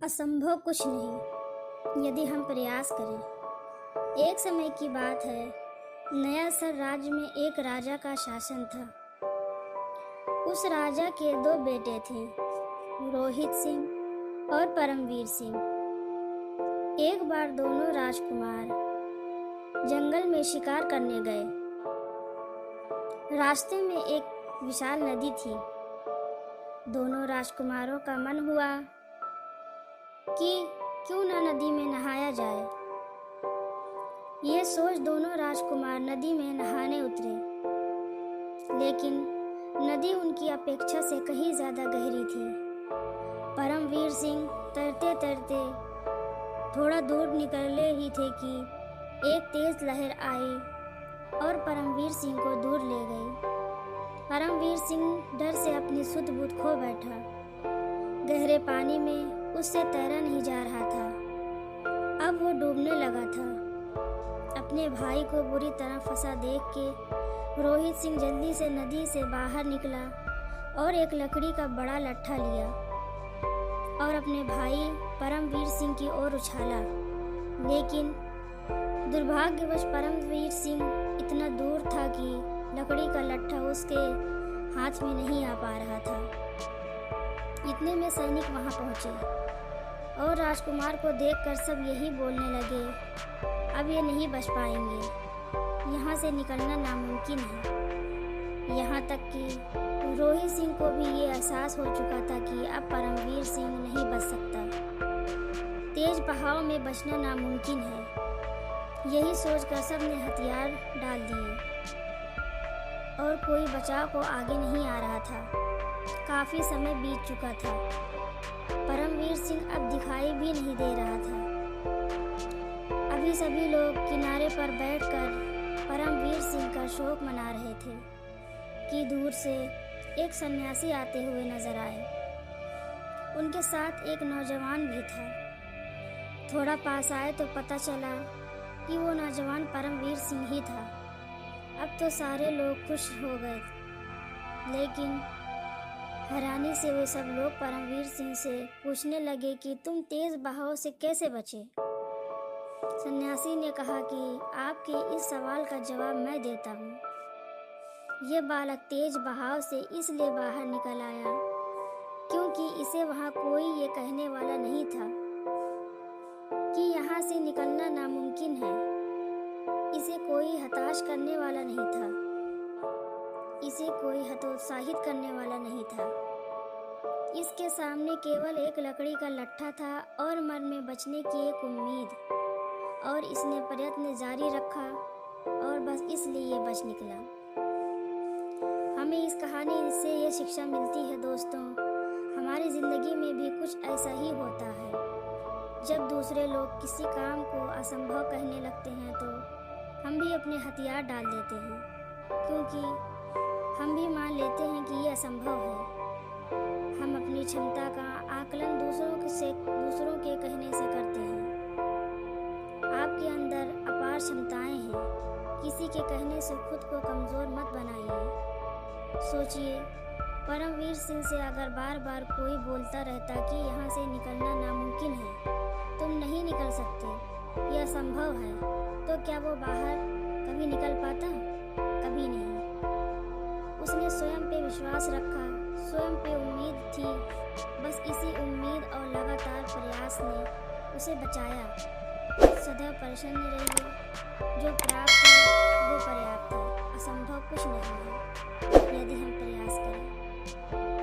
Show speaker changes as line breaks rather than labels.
असंभव कुछ नहीं यदि हम प्रयास करें। एक समय की बात है, नयासर राज्य में एक राजा का शासन था। उस राजा के दो बेटे थे, रोहित सिंह और परमवीर सिंह। एक बार दोनों राजकुमार जंगल में शिकार करने गए। रास्ते में एक विशाल नदी थी। दोनों राजकुमारों का मन हुआ कि क्यों न नदी में नहाया जाए। ये सोच दोनों राजकुमार नदी में नहाने उतरे, लेकिन नदी उनकी अपेक्षा से कहीं ज्यादा गहरी थी। परमवीर सिंह तैरते तैरते थोड़ा दूर निकले ही थे कि एक तेज लहर आई और परमवीर सिंह को दूर ले गई। परमवीर सिंह डर से अपनी सुध बुध खो बैठा। गहरे पानी में उससे तैरा नहीं जा रहा था। अब वो डूबने लगा था। अपने भाई को बुरी तरह फंसा देख के रोहित सिंह जल्दी से नदी से बाहर निकला और एक लकड़ी का बड़ा लट्ठा लिया और अपने भाई परमवीर सिंह की ओर उछाला। लेकिन दुर्भाग्यवश परमवीर सिंह इतना दूर था कि लकड़ी का लट्ठा उसके हाथ में नहीं आ पा रहा था। इतने में सैनिक वहां पहुंचे और राजकुमार को देखकर सब यही बोलने लगे, अब ये नहीं बच पाएंगे, यहाँ से निकलना नामुमकिन है। यहाँ तक कि रोहित सिंह को भी ये एहसास हो चुका था कि अब परमवीर सिंह नहीं बच सकता। तेज बहाव में बचना नामुमकिन है। यही सोचकर सब ने हथियार डाल दिए और कोई बचाव को आगे नहीं आ रहा था। काफी समय बीत चुका था। परमवीर सिंह अब दिखाई भी नहीं दे रहा था। अभी सभी लोग किनारे पर बैठकर परमवीर सिंह का शोक मना रहे थे कि दूर से एक सन्यासी आते हुए नजर आए। उनके साथ एक नौजवान भी था। थोड़ा पास आए तो पता चला कि वो नौजवान परमवीर सिंह ही था। अब तो सारे लोग खुश हो गए, लेकिन हैरानी से वे सब लोग परमवीर सिंह से पूछने लगे कि तुम तेज बहाव से कैसे बचे। सन्यासी ने कहा कि आपके इस सवाल का जवाब मैं देता हूँ। ये बालक तेज बहाव से इसलिए बाहर निकल आया क्योंकि इसे वहाँ कोई ये कहने वाला नहीं था कि यहाँ से निकलना नामुमकिन है। इसे कोई हताश करने वाला नहीं था। इसे कोई हतोत्साहित करने वाला नहीं था। इसके सामने केवल एक लकड़ी का लट्ठा था और मर में बचने की एक उम्मीद, और इसने प्रयत्न जारी रखा और बस इसलिए ये बच निकला। हमें इस कहानी से ये शिक्षा मिलती है दोस्तों, हमारी जिंदगी में भी कुछ ऐसा ही होता है। जब दूसरे लोग किसी काम को असंभव कहने लगते हैं तो हम भी अपने हथियार डाल देते हैं, क्योंकि हम भी मान लेते हैं कि ये असंभव है। हम अपनी क्षमता का आकलन दूसरों के कहने से करते हैं। आपके अंदर अपार क्षमताएं हैं। किसी के कहने से खुद को कमजोर मत बनाइए। सोचिए, परमवीर सिंह से अगर बार बार कोई बोलता रहता कि यहाँ से निकलना नामुमकिन है, तुम नहीं निकल सकते, यह असंभव है, तो क्या वो बाहर कभी निकल पाता? कभी नहीं। उसने स्वयं पे विश्वास रखा, स्वयं पे उम्मीद थी। बस इसी उम्मीद और लगातार प्रयास ने उसे बचाया। सदैव प्रसन्न रहिए। जो प्राप्त है वो पर्याप्त है। असंभव कुछ नहीं है यदि हम प्रयास करें।